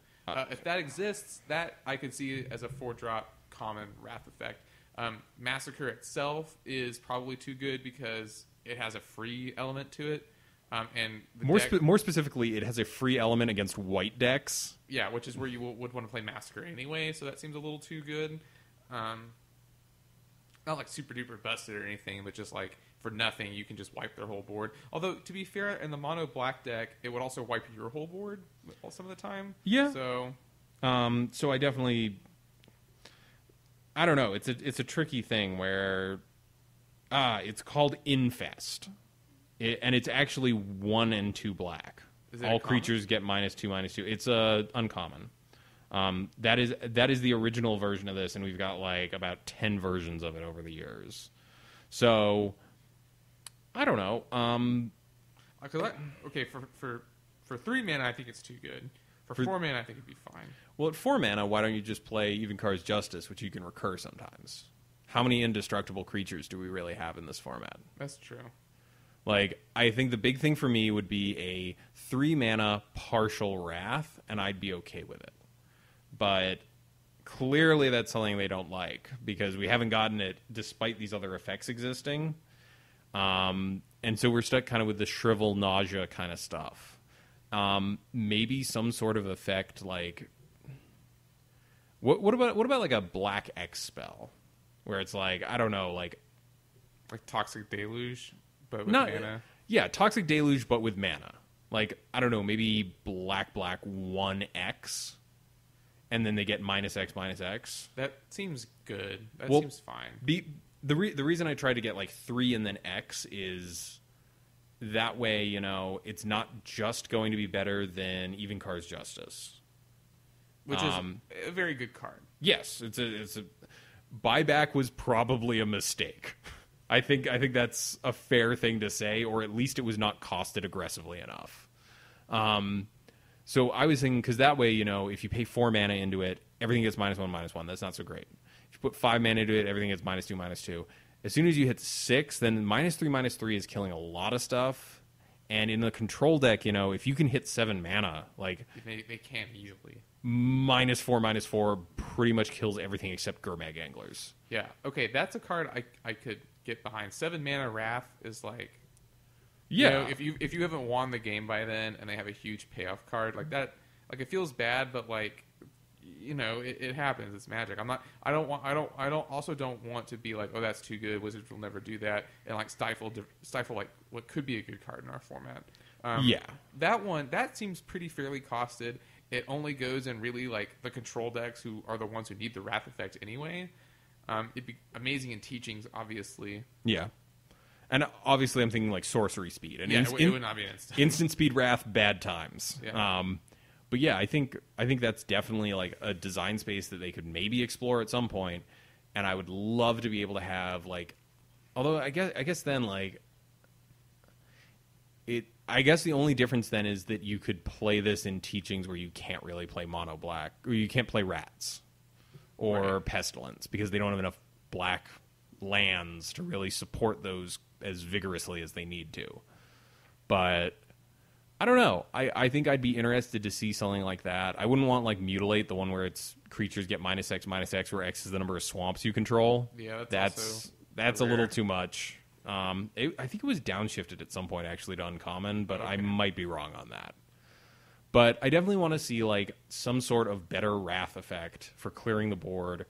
If that exists, that I could see as a 4-drop common Wrath effect. Massacre itself is probably too good because it has a free element to it. And more specifically, it has a free element against white decks. Yeah, which is where you would want to play Massacre anyway, so that seems a little too good. Not like super duper busted or anything, but just like for nothing, you can just wipe their whole board. Although, to be fair, in the mono black deck, it would also wipe your whole board some of the time. Yeah. So I definitely, I don't know. It's a tricky thing where, it's called Infest, and it's actually 1 and 2 black. All creatures get -2/-2. It's uncommon. That is the original version of this, and we've got like about 10 versions of it over the years. So I don't know. Okay, for 3 mana, I think it's too good. For 4 mana, I think it'd be fine. Well, at 4 mana, why don't you just play Evenkar's Justice, which you can recur sometimes? How many indestructible creatures do we really have in this format? That's true. Like, I think the big thing for me would be a 3 mana partial Wrath, and I'd be okay with it. But clearly that's something they don't like, because we haven't gotten it despite these other effects existing. And so we're stuck kind of with the shrivel nausea kind of stuff. Maybe some sort of effect like... What about like a Black X spell? Where it's like, I don't know, like Toxic Deluge, but with mana? Yeah, Toxic Deluge, but with mana. Like, I don't know, maybe black 1X... and then they get -X/-X. That seems good. That seems fine. The reason I try to get like 3 and then X is that way, you know, it's not just going to be better than Evenkar's Justice, which is a very good card. Yes, it's a buyback was probably a mistake. I think that's a fair thing to say, or at least it was not costed aggressively enough. So I was thinking, because that way, you know, if you pay 4 mana into it, everything gets -1/-1. That's not so great. If you put 5 mana into it, everything gets -2/-2. As soon as you hit 6, then -3/-3 is killing a lot of stuff. And in the control deck, you know, if you can hit 7 mana, like they can easily. -4/-4 pretty much kills everything except Gurmag Anglers. Yeah. Okay, that's a card I could get behind. 7 mana Wrath is like, yeah. You know, if you haven't won the game by then and they have a huge payoff card like that, like it feels bad, but like, you know, it happens. It's Magic. I don't want to be like, oh, that's too good. Wizards will never do that, and like stifle like what could be a good card in our format. That seems pretty fairly costed. It only goes in really like the control decks, who are the ones who need the Wrath effect anyway. It'd be amazing in Teachings, obviously. Yeah. And obviously I'm thinking like sorcery speed. And it would not be instant speed Wrath, bad times. Yeah. But yeah, I think that's definitely like a design space that they could maybe explore at some point. And I would love to be able to have like, although I guess then like I guess the only difference then is that you could play this in Teachings where you can't really play mono black, or you can't play Rats or Pestilence because they don't have enough black lands to really support those as vigorously as they need to. But I don't know. I think I'd be interested to see something like that. I wouldn't want like Mutilate, the one where it's creatures get -X/-X, where X is the number of swamps you control. Yeah, that's a little too much. I think it was downshifted at some point actually to uncommon, but I might be wrong on that. But I definitely want to see like some sort of better Wrath effect for clearing the board,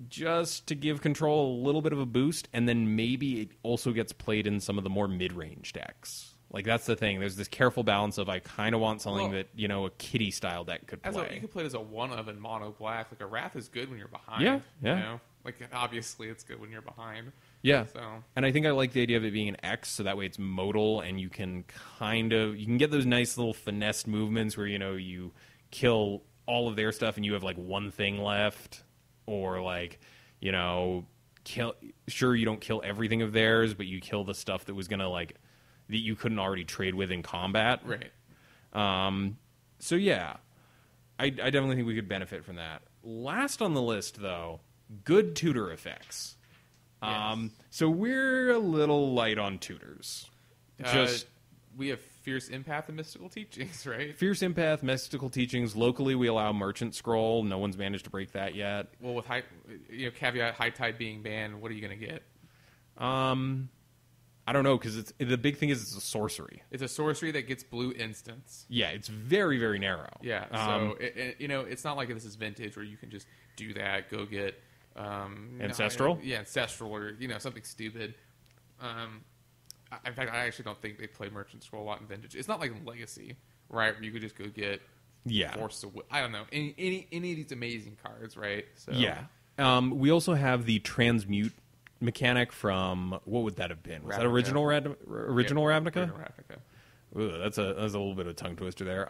just to give control a little bit of a boost, and then maybe it also gets played in some of the more mid-range decks. Like, that's the thing. There's this careful balance of I kind of want something that, you know, a kitty-style deck could play. You could play it as a one-of in mono black. Like, a Wrath is good when you're behind. Yeah. You know? Like, obviously, it's good when you're behind. Yeah. So. And I think I like the idea of it being an X, so that way it's modal, and you can you can get those nice little finesse movements where, you know, you kill all of their stuff and you have, like, one thing left. Or, like, you know, sure, you don't kill everything of theirs, but you kill the stuff that was going to, like, that you couldn't already trade with in combat. Right. So, yeah, I definitely think we could benefit from that. Last on the list, though, good tutor effects. Yes. So we're a little light on tutors. We have Fierce Empath and Mystical Teachings, right? Fierce Empath, Mystical Teachings. Locally, we allow Merchant Scroll. No one's managed to break that yet. Well, with caveat High Tide being banned, what are you going to get? I don't know, because the big thing is it's a sorcery. It's a sorcery that gets blue instants. Yeah, it's very, very narrow. Yeah, so it's not like this is Vintage where you can just do that, go get Ancestral. Ancestral, or something stupid. In fact, I actually don't think they play Merchant Scroll a lot in Vintage. It's not like Legacy, right? Where you could just go get Force to Will. I don't know any of these amazing cards, right? So we also have the Transmute mechanic from, what would that have been? Was that original Ravnica? Original Ravnica. Ooh, that's a little bit of a tongue twister there.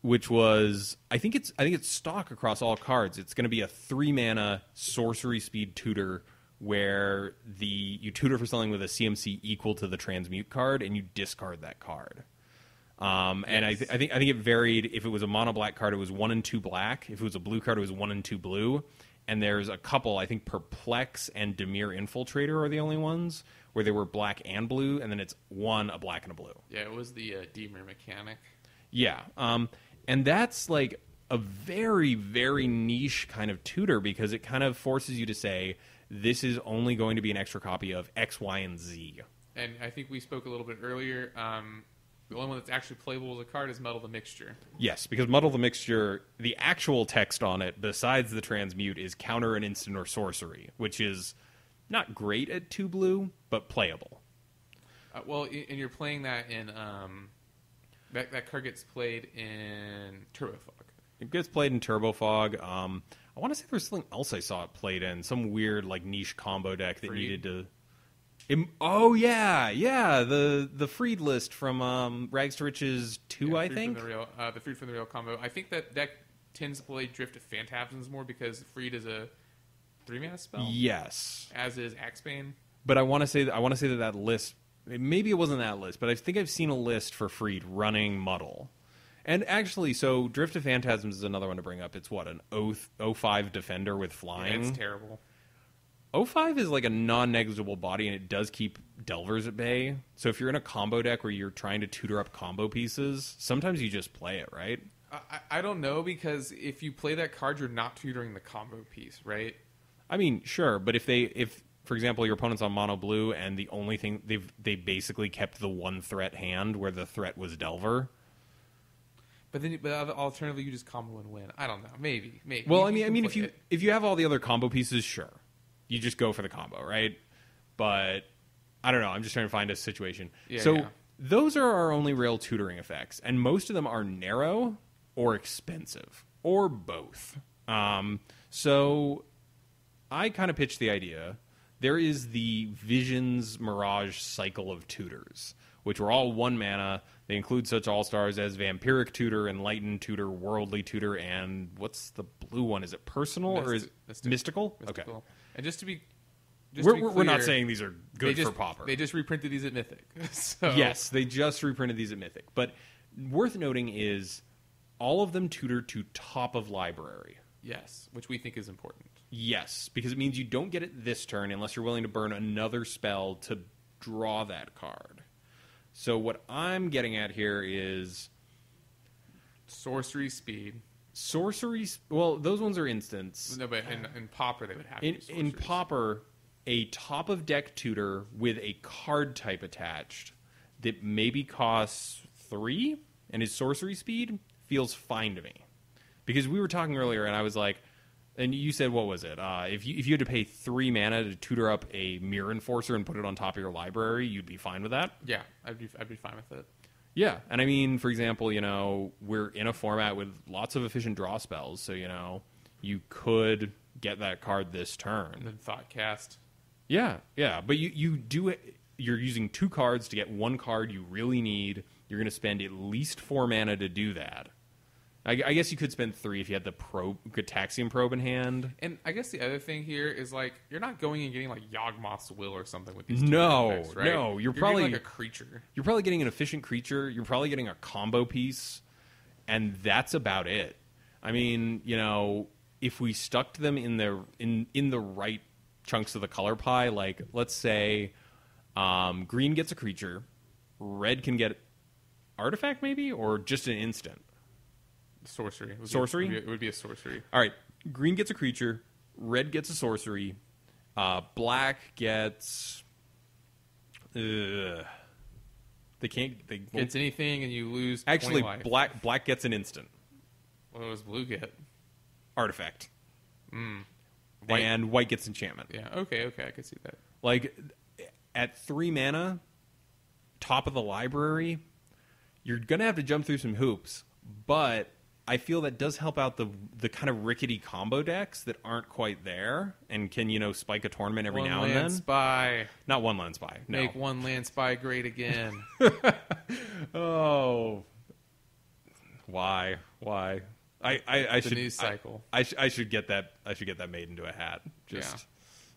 Which was, I think it's stock across all cards. It's going to be a 3-mana sorcery speed tutor where you tutor for something with a CMC equal to the Transmute card, and you discard that card. And I think it varied. If it was a mono black card, it was 1 and 2 black. If it was a blue card, it was 1 and 2 blue. And there's a couple, I think Perplex and Dimir Infiltrator are the only ones where they were black and blue, and then it's a black and a blue. Yeah, it was the Dimir mechanic. Yeah, and that's like a very, very niche kind of tutor, because it kind of forces you to say, this is only going to be an extra copy of X, Y, and Z. And I think we spoke a little bit earlier, the only one that's actually playable as a card is Muddle the Mixture. Yes, because Muddle the Mixture, the actual text on it, besides the Transmute, is counter an instant or sorcery, which is not great at 2 blue, but playable. And you're playing that in... that card gets played in Turbo Fog. It gets played in Turbo Fog. I want to say there's something else I saw it played in. Some weird like niche combo deck that needed to... the Freed list from Rags to Riches 2, I think. The Freed from the Real combo. I think that deck tends to play Drift of Phantasms more because Freed is a 3-mana spell. Yes, as is Axebane. But I want to say that list. Maybe it wasn't that list, but I think I've seen a list for Freed running Muddle, And actually, so Drift of Phantasms is another one to bring up. It's what, an 05 Defender with flying? Yeah, it's terrible. 05 is like a non-negligible body, and it does keep Delvers at bay. So if you're in a combo deck where you're trying to tutor up combo pieces, sometimes you just play it, right? I don't know, because if you play that card, you're not tutoring the combo piece, right? I mean, sure, but if for example, your opponent's on mono blue, and the only thing they basically kept the one threat hand where the threat was Delver. But alternatively, you just combo and win. I don't know. Maybe. Well, I mean, if you have all the other combo pieces, sure, you just go for the combo, right? But I don't know. I'm just trying to find a situation. Those are our only real tutoring effects, and most of them are narrow or expensive or both. So I kind of pitched the idea. There is the Visions Mirage cycle of tutors, which were all 1 mana. They include such all-stars as Vampiric Tutor, Enlightened Tutor, Worldly Tutor, and what's the blue one? Is it Personal or is Mystical? Okay. And just to be we're not saying these are good for Pauper. They just reprinted these at Mythic. So. Yes, they just reprinted these at Mythic. But worth noting is all of them tutor to top of library. Yes, which we think is important. Yes, because it means you don't get it this turn unless you're willing to burn another spell to draw that card. So what I'm getting at here is sorcery speed. Well, those ones are instants. No, but in Pauper they would have in Pauper, a top of deck tutor with a card type attached that maybe costs 3 and is sorcery speed feels fine to me. Because we were talking earlier and I was like, and you said, what was it? If you had to pay 3 mana to tutor up a Mirror Enforcer and put it on top of your library, you'd be fine with that? Yeah, I'd be fine with it. Yeah, and I mean, for example, we're in a format with lots of efficient draw spells, so, you could get that card this turn. And then Thought Cast. Yeah, but you do it. You're using 2 cards to get 1 card you really need. You're going to spend at least 4 mana to do that. I guess you could spend 3 if you had the Gataxian Probe in hand. And I guess the other thing here is, you're not going and getting, Yawgmoth's Will or something with these effects, right? No. You're probably getting, a creature. You're probably getting an efficient creature. You're probably getting a combo piece. And that's about it. I mean, if we stuck to them in the right chunks of the color pie, let's say green gets a creature, red can get artifact maybe, or just an instant. Sorcery. Sorcery? It would be a sorcery. All right. Green gets a creature. Red gets a sorcery. Black gets... They gets anything and you lose 20 Actually, life. Black gets an instant. What does blue get? Artifact. White. And white gets enchantment. Yeah, okay, I can see that. At 3 mana, top of the library, you're going to have to jump through some hoops, but I feel that does help out the kind of rickety combo decks that aren't quite there and can, spike a tournament every now and then. 1 land spy. Not 1 land spy, no. Make 1 land spy great again. Oh. Why? I should news cycle. I should get that made into a hat. Just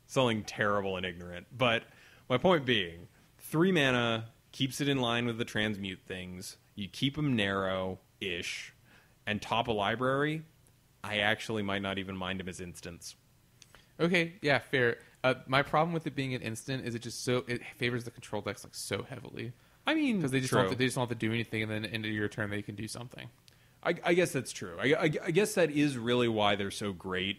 something terrible and ignorant. But my point being, 3 mana keeps it in line with the transmute things. You keep them narrow-ish. And top a library, I actually might not even mind him as instants. Okay, yeah, fair. My problem with it being an instant is it favors the control decks so heavily. I mean, because they just don't have to do anything, and then end of your turn they can do something. I guess that's true. I guess that is really why they're so great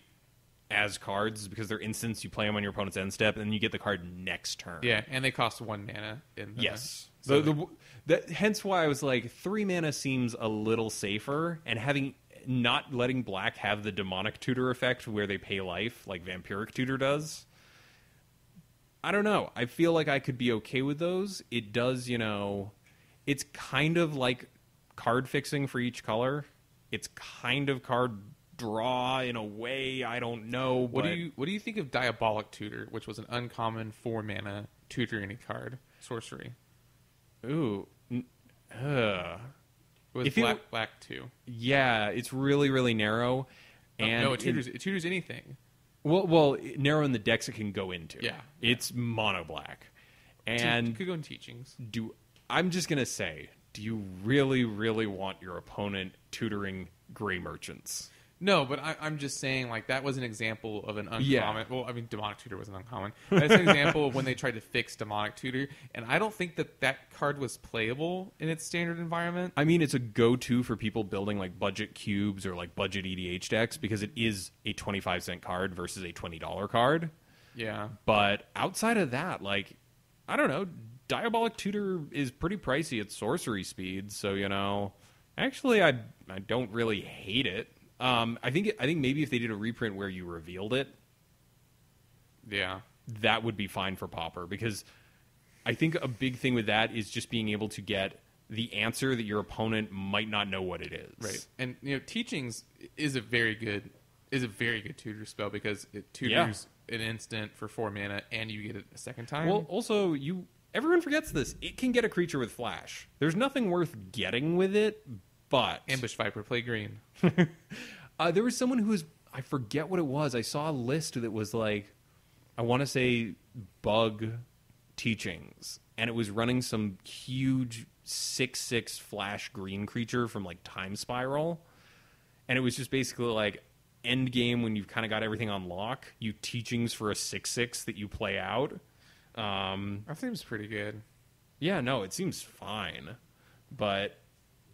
as cards, is because they're instants. You play them on your opponent's end step, and then you get the card next turn. Yeah, and they cost 1 mana. Yes. So hence why I was like, 3 mana seems a little safer, and not letting black have the demonic tutor effect where they pay life like Vampiric Tutor does. I don't know. I feel like I could be okay with those. It does, it's kind of like card fixing for each color. It's kind of card draw in a way. I don't know. What do you think of Diabolic Tutor, which was an uncommon 4 mana tutor any card sorcery? Ooh. It was black too. Yeah, it's really, really narrow. And it tutors anything. Well, narrow in the decks it can go into. Yeah. It's mono black. And it could go in teachings. I'm just going to say, do you really, really want your opponent tutoring gray merchants? No, but I'm just saying, like, that was an example of an uncommon... Yeah. Well, I mean, Demonic Tutor was an uncommon. That's an example of when they tried to fix Demonic Tutor, and I don't think that card was playable in its standard environment. I mean, it's a go-to for people building, like, budget cubes or, like, budget EDH decks, because it is a 25-cent card versus a $20 card. Yeah. But outside of that, like, I don't know, Diabolic Tutor is pretty pricey at sorcery speed, so, you know... Actually, I don't really hate it. I think maybe if they did a reprint where you revealed it, yeah, that would be fine for Pauper, because I think a big thing with that is just being able to get the answer that your opponent might not know what it is. Right, and you know, Teachings is a very good tutor spell because it tutors an instant for 4 mana and you get it a second time. Well, also everyone forgets this. It can get a creature with flash. There's nothing worth getting with it. But Ambush Viper, play green. There was someone who was, I forget what it was. I saw a list that was like, I want to say Bug Teachings, and it was running some huge 6/6 flash green creature from like Time Spiral, and it was just basically like end game when you've kind of got everything on lock. You Teachings for a 6/6 that you play out. That seems pretty good. Yeah, no, it seems fine, but.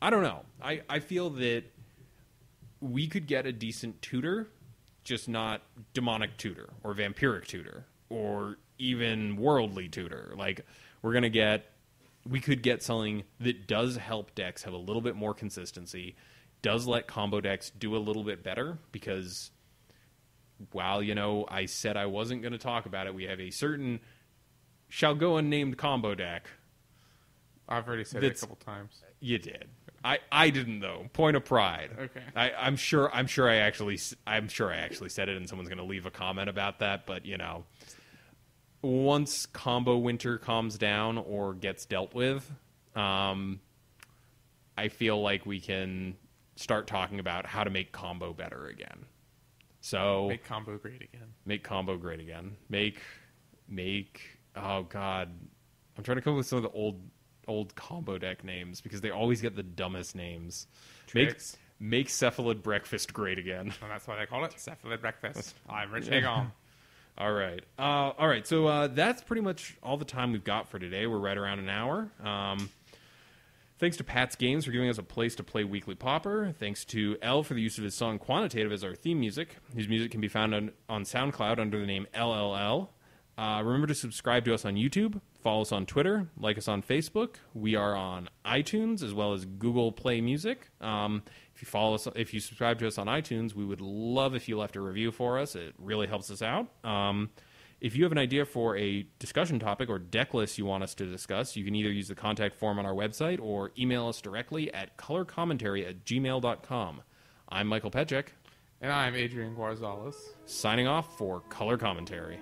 I don't know. I feel that we could get a decent tutor, just not demonic tutor or vampiric tutor or even worldly tutor. Like, we could get something that does help decks have a little bit more consistency, does let combo decks do a little bit better, because while, you know, I said I wasn't going to talk about it, we have a certain shall go unnamed combo deck. I've already said it a couple times. You did. I didn't, though. Point of pride. Okay. I'm sure I actually said it, and someone's going to leave a comment about that. But you know, once combo winter calms down or gets dealt with, I feel like we can start talking about how to make combo better again. So make combo great again. Make combo great again. Make. Oh God, I'm trying to come up with some of the old combo deck names because they always get the dumbest names. Tricks. Make Cephalid Breakfast great again. Well, that's why they call it Cephalid Breakfast. I'm Rich Hagon. All right. So that's pretty much all the time we've got for today. We're right around an hour. Thanks to Pat's Games for giving us a place to play weekly Pauper. Thanks to L for the use of his song Quantitative as our theme music. His music can be found on SoundCloud under the name LLL. Remember to subscribe to us on YouTube, follow us on Twitter, like us on Facebook. We are on iTunes as well as Google Play Music. If you subscribe to us on iTunes, we would love if you left a review for us. It really helps us out. If you have an idea for a discussion topic or deck list you want us to discuss, you can either use the contact form on our website or email us directly at colorcommentary@gmail.com. I'm Michael Petchek. And I'm Adrian Guarzales. Signing off for Color Commentary.